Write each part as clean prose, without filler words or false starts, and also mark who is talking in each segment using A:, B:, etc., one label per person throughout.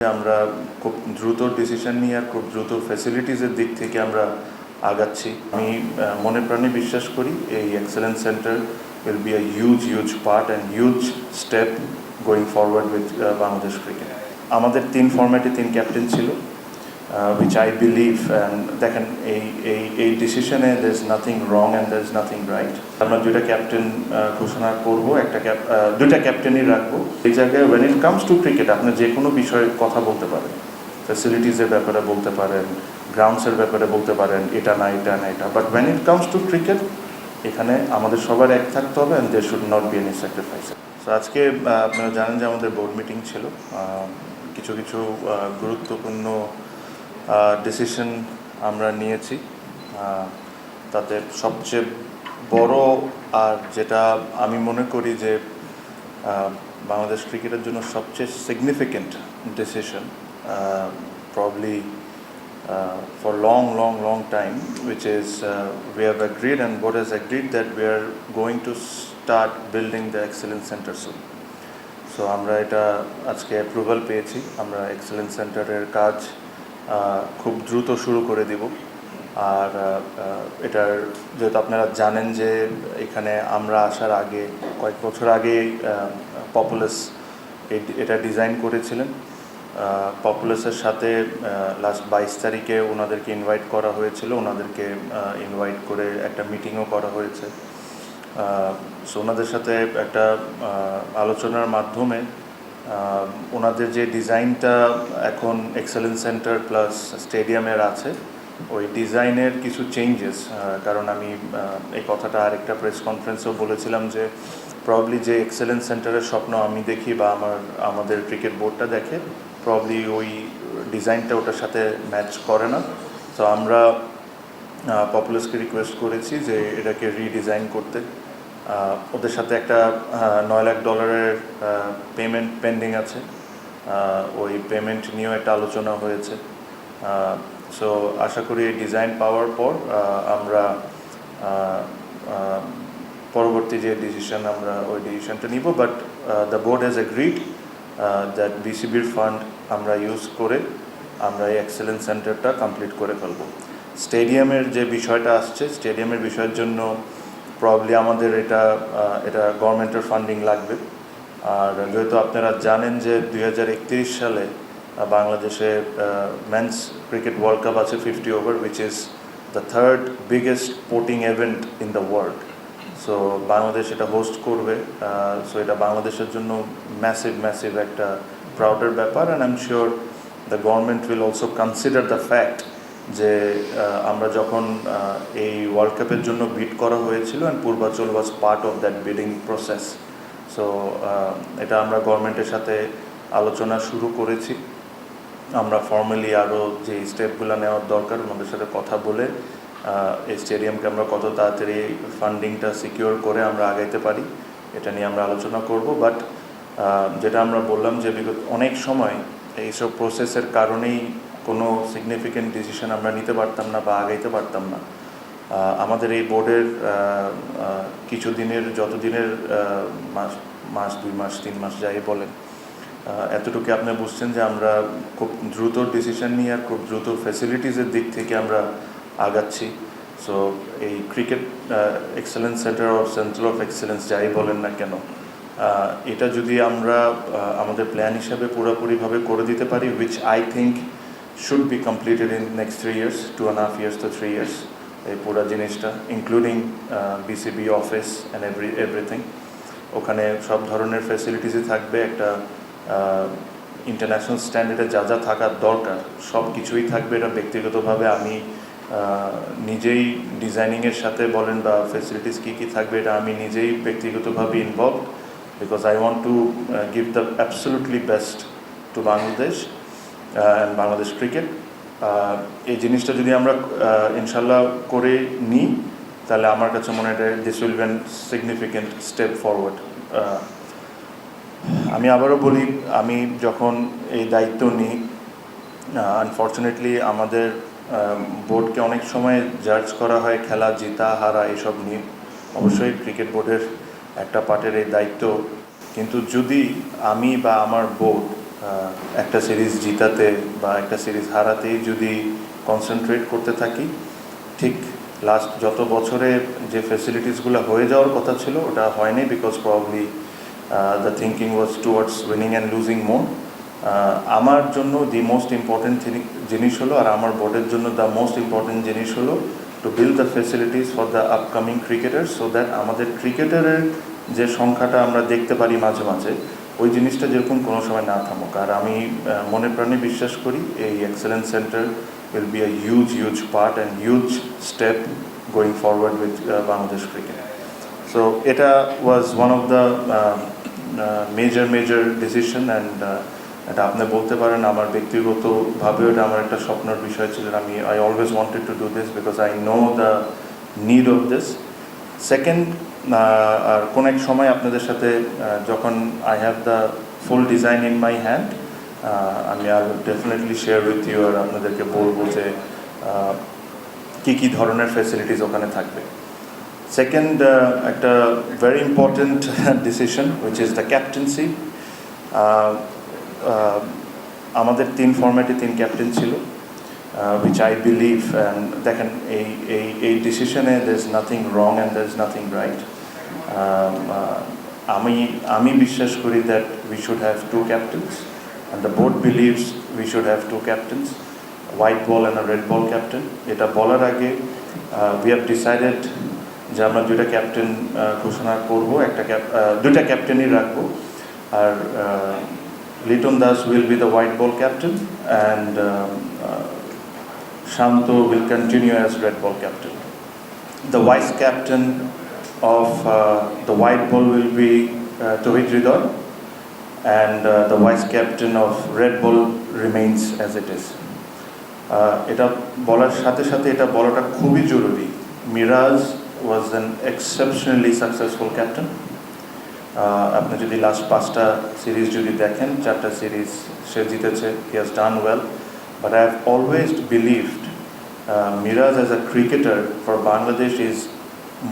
A: আমরা খুব দ্রুত ডিসিশন নিয়ে আর খুব দ্রুত ফ্যাসিলিটিসের দিক থেকে আমরা আগাচ্ছি। আমি মনে প্রাণে বিশ্বাস করি এই excellence centre will be a huge part and huge step going forward with Bangladesh cricket. আমাদের 3 ফরম্যাটে 3 ক্যাপ্টেন ছিল, which I believe, and দেখেন এই ডিসিশনে there is nothing wrong and there is nothing right। আমরা 2টা ক্যাপ্টেন ঘোষণা করব, দুইটা ক্যাপ্টেনই রাখবো। এই জায়গায় when it comes to cricket আপনি যে কোনো বিষয়ে কথা বলতে পারেন, ফ্যাসিলিটিসের ব্যাপারে বলতে পারেন, গ্রাউন্ডসের ব্যাপারে বলতে পারেন, এটা না এটা, but when it comes to cricket এখানে আমাদের সবার এক থাকতে হবে and there should not be any sacrifice। So আজকে আপনারা জানেন যে আমাদের বোর্ড মিটিং ছিল, কিছু গুরুত্বপূর্ণ ডিসিশন আমরা নিয়েছি। তাতে সবচেয়ে বড় আর যেটা আমি মনে করি যে বাংলাদেশ ক্রিকেটের জন্য সবচেয়ে significant decision, probably for long time, which is we have agreed and board has agreed that we are going to start building the excellence center soon। So আমরা এটা আজকে অ্যাপ্রুভাল পেয়েছি, আমরা এক্সেলেন্স সেন্টারের কাজ খুব দ্রুত শুরু করে দেব। আর এটার যেহেতু আপনারা জানেন যে এখানে আমরা আসার আগে কয়েক বছর আগে পপুলাস এটা ডিজাইন করেছিলেন। পপুলাসের সাথে লাস্ট 22 তারিখে ওনাদেরকে ইনভাইট করা হয়েছিল, ওনাদেরকে ইনভাইট করে একটা মিটিংও করা হয়েছে। সো ওনাদের সাথে একটা আলোচনার মাধ্যমে ওনাদের যে ডিজাইনটা এখন এক্সেলেন্স সেন্টার প্লাস স্টেডিয়ামের আছে, ওই ডিজাইনের কিছু চেঞ্জেস, কারণ আমি এই কথাটা আরেকটা প্রেস কনফারেন্সেও বলেছিলাম যে প্রবলি যে এক্সেলেন্স সেন্টারের স্বপ্ন আমি দেখি বা আমাদের ক্রিকেট বোর্ডটা দেখে, প্রবলি ওই ডিজাইনটা ওটার সাথে ম্যাচ করে না। তো আমরা পপুলাসকে রিকোয়েস্ট করেছি যে এটাকে রিডিজাইন করতে। ওদের সাথে একটা $9 লাখ পেমেন্ট পেন্ডিং আছে, ওই পেমেন্ট নিয়েও একটা আলোচনা হয়েছে। সো আশা করি এই ডিজাইন পাওয়ার পর আমরা পরবর্তী যে ডিসিশন আমরা ওই ডিসিশনটা নিব। But the board has agreed that বিসিবির ফান্ড আমরা ইউজ করে আমরা এই এক্সেলেন্স সেন্টারটা কমপ্লিট করে ফেলব। স্টেডিয়ামের যে বিষয়টা আসছে, স্টেডিয়ামের বিষয়ের জন্য প্রবলি আমাদের এটা গভর্নমেন্টের ফান্ডিং লাগবে। আর যেহেতু আপনারা জানেন যে 2031 সালে বাংলাদেশে মেন্স ক্রিকেট ওয়ার্ল্ড কাপ আছে 50 over, which is the 3rd biggest sporting event in the world. So Bangladesh এটা হোস্ট করবে। সো এটা বাংলাদেশের জন্য ম্যাসিভ একটা প্রাউডের ব্যাপার। And I am sure the government will also consider the fact যে আমরা যখন এই ওয়ার্ল্ড কাপের জন্য বিড করা হয়েছিল and Purbachal was part of that bidding process. So এটা আমরা গভর্নমেন্টের সাথে আলোচনা শুরু করেছি। আমরা ফর্মালি আরও যে স্টেপগুলো নেওয়ার দরকার ওনাদের সাথে কথা বলে এই স্টেডিয়ামকে আমরা কত তাড়াতাড়ি ফান্ডিংটা সিকিউর করে আমরা আগাইতে পারি এটা নিয়ে আমরা আলোচনা করব। বাট যেটা আমরা বললাম যে বিগত অনেক সময় এইসব প্রসেসের কারণেই কোনো সিগনিফিকেন্ট ডিসিশন আমরা নিতে পারতাম না বা আগাইতে পারতাম না। আমাদের এই বোর্ডের যতদিনের মাস 2 মাস 3 মাস যাই বলেন, এতটুকু আপনি বুঝছেন যে আমরা খুব দ্রুত ডিসিশন নিয়ে আর খুব দ্রুত ফ্যাসিলিটিসের দিক থেকে আমরা আগাচ্ছি। সো এই cricket excellence centre or centre of excellence যাই বলেন না কেন, এটা যদি আমরা আমাদের প্ল্যান হিসাবে পুরোপুরিভাবে করে দিতে পারি, which I think should be completed in next 3 years, 2.5 years to 3 years, এই পুরো জিনিসটা including BCB office and everything. ওখানে সব ধরনের ফ্যাসিলিটিসই থাকবে, একটা ইন্টারন্যাশনাল স্ট্যান্ডার্ডে যা থাকার দরকার সব কিছুই থাকবে। এটা ব্যক্তিগতভাবে আমি নিজেই ডিজাইনিংয়ের সাথে বলেন বা ফ্যাসিলিটিস কী থাকবে এটা আমি নিজেই ব্যক্তিগতভাবে involve, because I want to give the absolutely best to Bangladesh and Bangladesh cricket. এই জিনিসটা যদি আমরা ইনশাল্লাহ করে নিই তাহলে আমার কাছে মনে হয় this will be significant step forward. আমি আবারও বলি, আমি যখন এই দায়িত্ব নিই, আনফর্চুনেটলি আমাদের বোর্ডকে অনেক সময় জাজ করা হয় খেলা জিতা হারা এসব নিয়ে। অবশ্যই ক্রিকেট বোর্ডের একটা পার্টের এই দায়িত্ব, কিন্তু যদি আমি বা আমার বোর্ড একটা সিরিজ জিতাতে বা একটা সিরিজ হারাতেই যদি কনসেন্ট্রেট করতে থাকি, ঠিক লাস্ট যত বছরে যে ফেসিলিটিসগুলো হয়ে যাওয়ার কথা ছিল ওটা হয়নি, because probably the thinking was towards winning and losing more. আমার জন্য দি মোস্ট ইম্পর্টেন্ট জিনিস হলো, আর আমার বোর্ডের জন্য দ্য মোস্ট ইম্পর্টেন্ট জিনিস হলো to build the facilities for the upcoming cricketer, so that আমাদের ক্রিকেটারের যে সংখ্যাটা আমরা দেখতে পারি মাঝে মাঝে, ওই জিনিসটা যেরকম কোনো সময় না থামুক। আর আমি মনে প্রাণে বিশ্বাস করি এই excellence centre will be a huge part and huge step going forward with Bangladesh cricket. So এটা was one of the major decision, and এটা আপনি বলতে পারেন আমার ব্যক্তিগতভাবে এটা আমার একটা স্বপ্নের বিষয় ছিল। I always wanted to do this because I know the need of this. Second, আর কোন এক সময় আপনাদের সাথে যখন I have the full design in my hand, আমি আর ডেফিনেটলি শেয়ার উইথ ইউ, আর আপনাদেরকে বলবো যে কী ধরনের ফ্যাসিলিটিস ওখানে থাকবে। সেকেন্ড, একটা very important decision which is the captaincy. আমাদের 3 ফরম্যাটে 3 ক্যাপ্টেন ছিল, উইচ আই বিলিভ, অ্যান্ড দেখেন এই ডিসিশনে there is nothing wrong and there is nothing right. আমি বিশ্বাস করি that we should have 2 captains, and the board believes we should have 2 captains, a white ball and a red ball captain. এটা বলার আগে we have decided যে আমরা 2টা captain ঘোষণা করব, দুইটা ক্যাপ্টেনই রাখবো। আর Liton Das will be the white ball captain, and Shanto will continue as red ball captain. The vice captain of the white ball will be Tauhid Hridoy, and the vice captain of Red Bull remains as it is. এটা বলার সাথে সাথে এটা বলাটা খুবই জরুরি, Miraj was an exceptionally successful captain. আপনি যদি লাস্ট 5টা সিরিজ যদি দেখেন, 4টা সিরিজ সে জিতেছে, he has done well, but I have always believed Miraj as a cricketer for Bangladesh is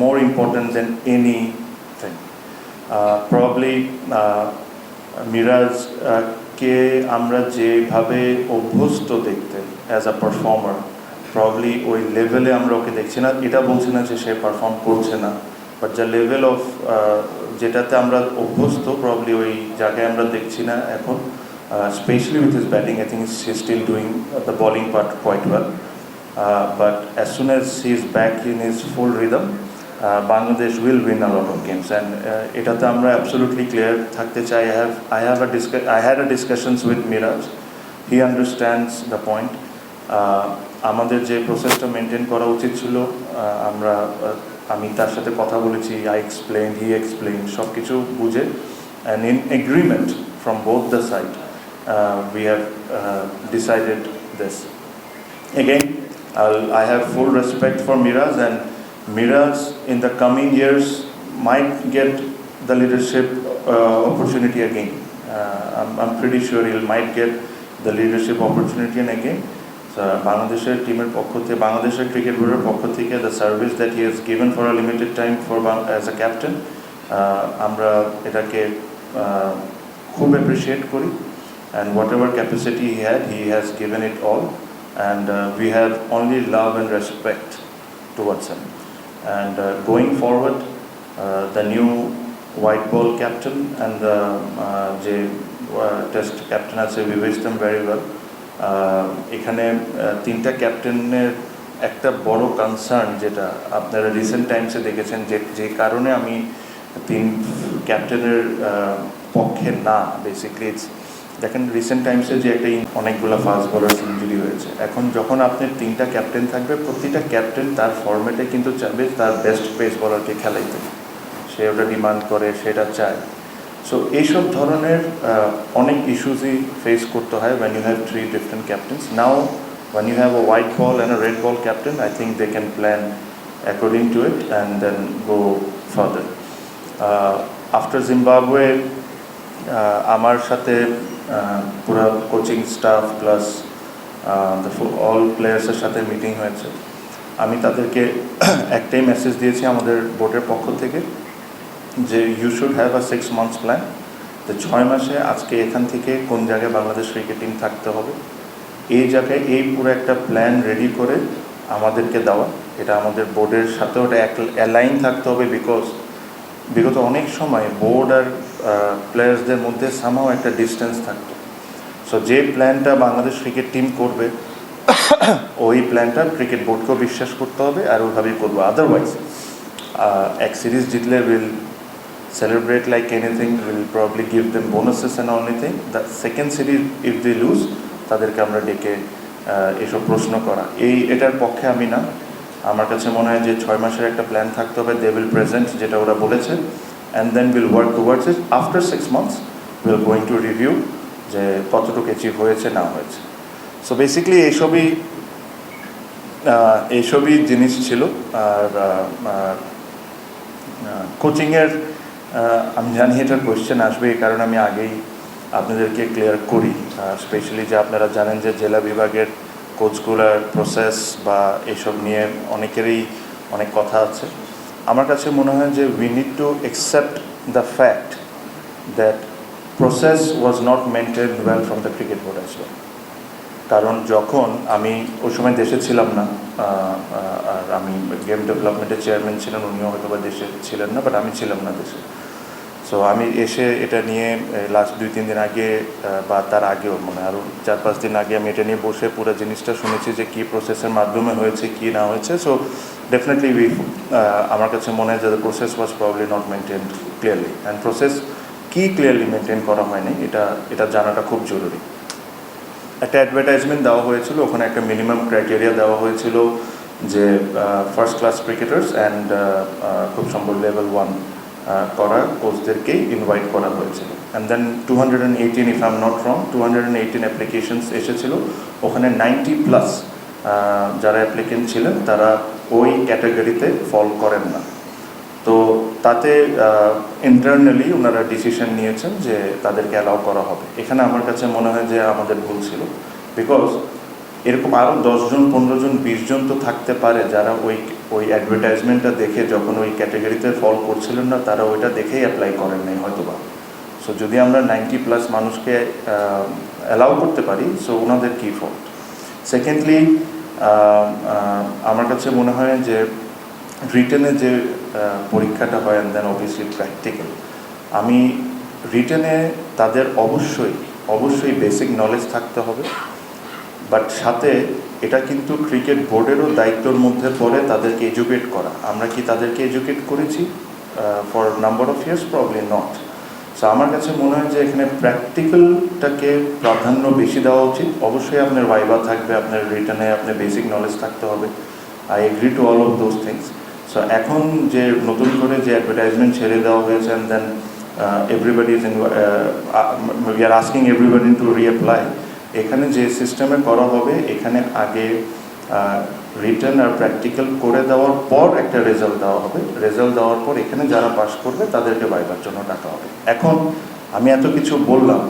A: more important than anything. Probably Miraj কে আমরা যেভাবে অভ্যস্ত দেখতে অ্যাজ আ পারফর্মার, প্রবলি ওই লেভেলে আমরা ওকে দেখছি না। এটা বলছি না যে সে পারফর্ম করছে না, বাট যা লেভেল অফ যেটাতে আমরা অভ্যস্ত, প্রবলি ওই জায়গায় আমরা দেখছি না এখন। Specially with his batting, I think he is still doing the bowling part quite well, but as soon as he is back in his full rhythm, Bangladesh will win a lot of games, and এটাতে আমরা absolutely clear থাকতে চাই। I had a discussions with Miraj. He understands the point. আমাদের যে প্রসেসটা maintain করা উচিত ছিল, আমি তার সাথে কথা বলেছি, I explained, he explained, সব কিছু বুঝে, and in agreement from both the side, we have decided this. Again, I have full respect for Miraj, and Miraj in the coming years might get the leadership opportunity again. I'm pretty sure he might get the leadership opportunity again. So Bangladesh's teamer পক্ষতে, Bangladesh's cricket board পক্ষ থেকে, the service that he has given for a limited time for as a captain, আমরা এটাকে খুব appreciate করি, and whatever capacity he has given it all, and we have only love and respect towards him. And going forward, the new white ball captain and the test captain, we wish them very well. এখানে 3টা ক্যাপ্টেনের একটা বড় concern, যেটা আপনারা recent টাইমসে দেখেছেন, যে কারণে আমি 3 ক্যাপ্টেনের পক্ষে না, বেসিক্যালি দেখেন রিসেন্ট টাইমসে যে একটা অনেকগুলো ফাস্ট বোলার ইনজুরি হয়েছে। এখন যখন আপনার 3টা ক্যাপ্টেন থাকবে, প্রতিটা ক্যাপ্টেন তার ফরম্যাটে কিন্তু চাবে তার বেস্ট পেস বোলারকে খেলাইতে, সে ওটা ডিমান্ড করে, সেটা চায়। সো এইসব ধরনের অনেক ইস্যুসই ফেস করতে হয় when you have 3 different captains. Now when you have a white ball and a red ball captain, I think they can plan according to it and then go further. After Zimbabwe, আমার সাথে পুরো coaching staff plus all প্লেয়ার্সের সাথে meeting হয়েছে। আমি তাদেরকে একটাই message দিয়েছি আমাদের বোর্ডের পক্ষ থেকে, যে you should have a 6 months plan, তো 6 মাসে আজকে এখান থেকে কোন জায়গায় বাংলাদেশ ক্রিকেট টিম থাকতে হবে, এই জায়গায় এই পুরো একটা প্ল্যান রেডি করে আমাদেরকে দেওয়া, এটা আমাদের বোর্ডের সাথে ওটা অ্যালাইন থাকতে হবে। বিকজ বিগত অনেক সময় বোর্ড আর প্লেয়ার্সদের মধ্যে সামহাও একটা ডিস্টেন্স থাকতো। সো যে প্ল্যানটা বাংলাদেশ ক্রিকেট টিম করবে ওই প্ল্যানটা ক্রিকেট বোর্ডকেও বিশ্বাস করতে হবে আর ওইভাবেই করবো। আদারওয়াইজ এক সিরিজ জিতলে will celebrate like anything, will probably give them bonuses and anything. The second series if they lose, তাদেরকে আমরা ডেকে এসব প্রশ্ন করা, এটার পক্ষে আমি না। আমার কাছে মনে হয় যে 6 মাসের একটা প্ল্যান থাকতে হবে, দে উইল প্রেজেন্ট যেটা ওরা বলেছে, and then will work towards it. After 6 months will going to review যে কতটুকু অ্যাচিভ হয়েছে না হয়েছে। সো বেসিক্যালি এইসবই জিনিস ছিল। আর কোচিংয়ের আমি জানি এটার কোয়েশ্চেন আসবে, এই কারণে আমি আগেই আপনাদেরকে ক্লিয়ার করি। স্পেশালি যে আপনারা জানেন যে জেলা বিভাগের কোচগুলার প্রসেস বা এইসব নিয়ে অনেকেরই অনেক কথা আছে। আমার কাছে মনে হয় যে we need to accept the fact that process was not maintain well from the cricket board as well. কারণ যখন আমি ওই সময় দেশে ছিলাম না, আর আমি গেম ডেভেলপমেন্টের চেয়ারম্যান ছিলেন, উনিও হয়তো বা দেশে ছিলেন না, বাট আমি ছিলাম না দেশে। সো আমি এসে এটা নিয়ে লাস্ট 2-3 দিন আগে বা তার আগেও মানে আরও 4-5 দিন আগে আমি এটা নিয়ে বসে পুরো জিনিসটা শুনেছি যে কী প্রসেসের মাধ্যমে হয়েছে কী না হয়েছে। সো ডেফিনেটলি আমার কাছে মনে হয় যে the process was probably not maintained clearly, and process কী ক্লিয়ারলি মেনটেন করা হয়নি এটা জানাটা খুব জরুরি। একটা অ্যাডভার্টাইজমেন্ট দেওয়া হয়েছিল, ওখানে একটা মিনিমাম ক্রাইটেরিয়া দেওয়া হয়েছিল যে ফার্স্ট ক্লাস ক্রিকেটার্স অ্যান্ড খুব সম্ভব লেভেল 1 করা কোচদেরকেই ইনভাইট করা হয়েছিল। And then 218, if I am not wrong, 218 applications এসেছিল। ওখানে 90+ যারা অ্যাপ্লিকেন্ট ছিলেন তারা ওই ক্যাটাগরিতে ফল করেন না। তো তাতে ইন্টারনালি ওনারা ডিসিশন নিয়েছেন যে তাদেরকে অ্যালাউ করা হবে। এখানে আমার কাছে মনে হয় যে আমাদের ভুল ছিল, বিকজ এরকম আরও 10 জন 15 জন 20 জন তো থাকতে পারে যারা ওই অ্যাডভার্টাইজমেন্টটা দেখে যখন ওই ক্যাটাগরিতে ফল করছিলেন না, তারা ওইটা দেখেই অ্যাপ্লাই করেন নাই হয়তো বা। সো যদি আমরা 90+ মানুষকে অ্যালাউ করতে পারি, সো ওনাদের কী ফল্ট। সেকেন্ডলি আমার কাছে মনে হয় যে রিটেনে যে পরীক্ষাটা হয় অ্যান্ড দেন অবভিয়াসলি প্র্যাকটিক্যাল, আমি রিটেনে তাদের অবশ্যই বেসিক নলেজ থাকতে হবে, বাট সাথে এটা কিন্তু ক্রিকেট বোর্ডেরও দায়িত্বর মধ্যে পড়ে তাদেরকে এডুকেট করা। আমরা কি তাদেরকে এডুকেট করেছি for number of years? Probably not. So আমার কাছে মনে হয় যে এখানে প্র্যাকটিক্যালটাকে প্রাধান্য বেশি দেওয়া উচিত। অবশ্যই আপনার ভাইবা থাকবে, আপনার রিটেনে আপনার বেসিক নলেজ থাকতে হবে। I agree to all of those things. So এখন যে নতুন করে যে অ্যাডভার্টাইজমেন্ট ছেড়ে দেওয়া হয়েছে, and then everybody is we are asking everybody to reapply, এখানে যে সিস্টেমে করা হবে, এখানে আগে রিটেন আর প্র্যাকটিক্যাল করে দেওয়ার পর একটা রেজাল্ট দেওয়া হবে। রেজাল্ট দেওয়ার পর এখানে যারা পাস করবে তাদেরকে ভাইবার জন্য ডাকা হবে। এখন আমি এত কিছু বললাম,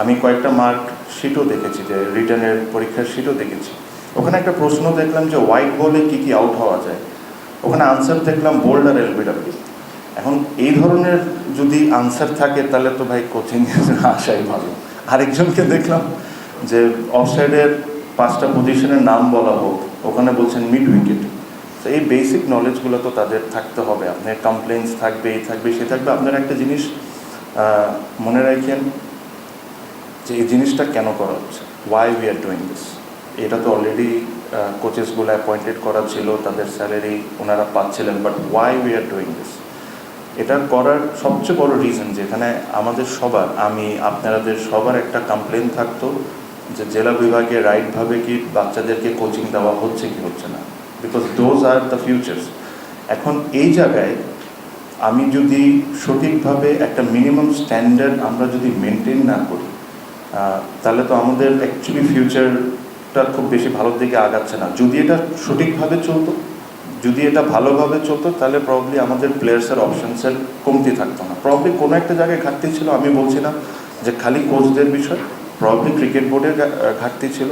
A: আমি কয়েকটা মার্ক শিটও দেখেছি, যে রিটেনের পরীক্ষার শিটও দেখেছি। ওখানে একটা প্রশ্ন দেখলাম যে হোয়াইট বলে কী কী আউট হওয়া যায়, ওখানে আনসার দেখলাম বোল্ড আর এলবিডব্লিউ। এখন এই ধরনের যদি আনসার থাকে তাহলে তো ভাই কোচিং আসাই ভালো। আরেকজনকে দেখলাম যে অফসাইডের 5টা পজিশনের নাম বলা হোক, ওখানে বলছেন মিড উইকেট। তো এই বেসিক নলেজগুলো তো তাদের থাকতে হবে। আপনার কমপ্লেন্স থাকবে, এই থাকবে, সে থাকবে। আপনার একটা জিনিস মনে রাখেন যে এই জিনিসটা কেন করা হচ্ছে, why we are doing this. এটা তো অলরেডি কোচেসগুলো অ্যাপয়েন্টেড করা ছিল, তাদের স্যালারি ওনারা পাচ্ছিলেন, but why we are doing this, এটা করার সবচেয়ে বড় রিজন যেখানে আমাদের সবার, আমি আপনাদের সবার একটা কমপ্লেন থাকতো যে জেলা বিভাগে রাইটভাবে কি বাচ্চাদেরকে কোচিং দেওয়া হচ্ছে কি হচ্ছে না, because those are the futures. এখন এই জায়গায় আমি যদি সঠিকভাবে একটা মিনিমাম স্ট্যান্ডার্ড আমরা যদি মেনটেন না করি, তাহলে তো আমাদের অ্যাকচুয়ালি ফিউচারটা খুব বেশি ভালোর দিকে আগাচ্ছে না। যদি এটা সঠিকভাবে চলতো, যদি এটা ভালোভাবে চলতো, তাহলে প্রবলি আমাদের প্লেয়ার্সের অপশনসের কমতি থাকতো না। প্রবলি কোনো একটা জায়গায় ঘাটতি ছিল, আমি বলছি না যে খালি কোচদের বিষয়, প্রবলি ক্রিকেট বোর্ডের ঘাটতি ছিল।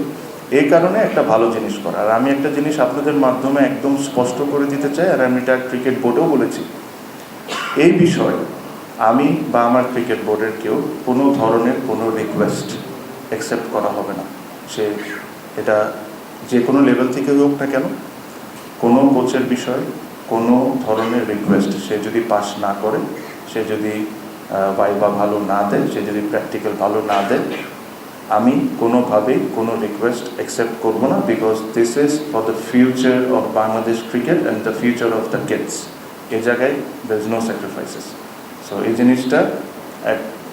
A: এই কারণে একটা ভালো জিনিস করা। আর আমি একটা জিনিস আপনাদের মাধ্যমে একদম স্পষ্ট করে দিতে চাই, আর আমি এটা ক্রিকেট বোর্ডেও বলেছি, এই বিষয় আমি বা আমার ক্রিকেট বোর্ডের কেউ কোনো ধরনের কোনো রিকোয়েস্ট অ্যাকসেপ্ট করা হবে না। সে এটা যে কোনো লেভেল থেকে হোক না কেন, কোনো কোচের বিষয়ে কোনো ধরনের রিকোয়েস্ট সে যদি পাস না করে, সে যদি ভাইবা ভালো না দেয়, সে যদি প্র্যাকটিক্যাল ভালো না দেয়, আমি কোনোভাবেই কোনো রিকোয়েস্ট অ্যাকসেপ্ট করবো না, because this is for the future of Bangladesh cricket and the future of the kids. এই জায়গায় there is no sacrifices. So এই জিনিসটা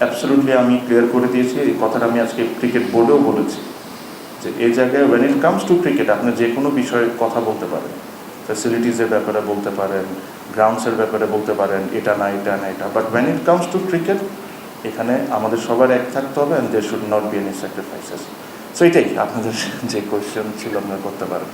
A: অ্যাবসলিউটলি আমি ক্লিয়ার করে দিয়েছি। এই কথাটা আমি আজকে ক্রিকেট বোর্ডেও বলেছি যে এই জায়গায় when it comes to cricket আপনি যে কোনো বিষয়ে কথা বলতে পারেন, ফ্যাসিলিটিসের ব্যাপারে বলতে পারেন, গ্রাউন্ডসের ব্যাপারে বলতে পারেন, এটা না এটা না এটা, but when it comes to cricket এখানে আমাদের সবার এক থাকতে হবে and there should not be any sacrifices. So এটাই আপনাদের যে কোয়েশ্চেন ছিল আপনারা করতে পারেন।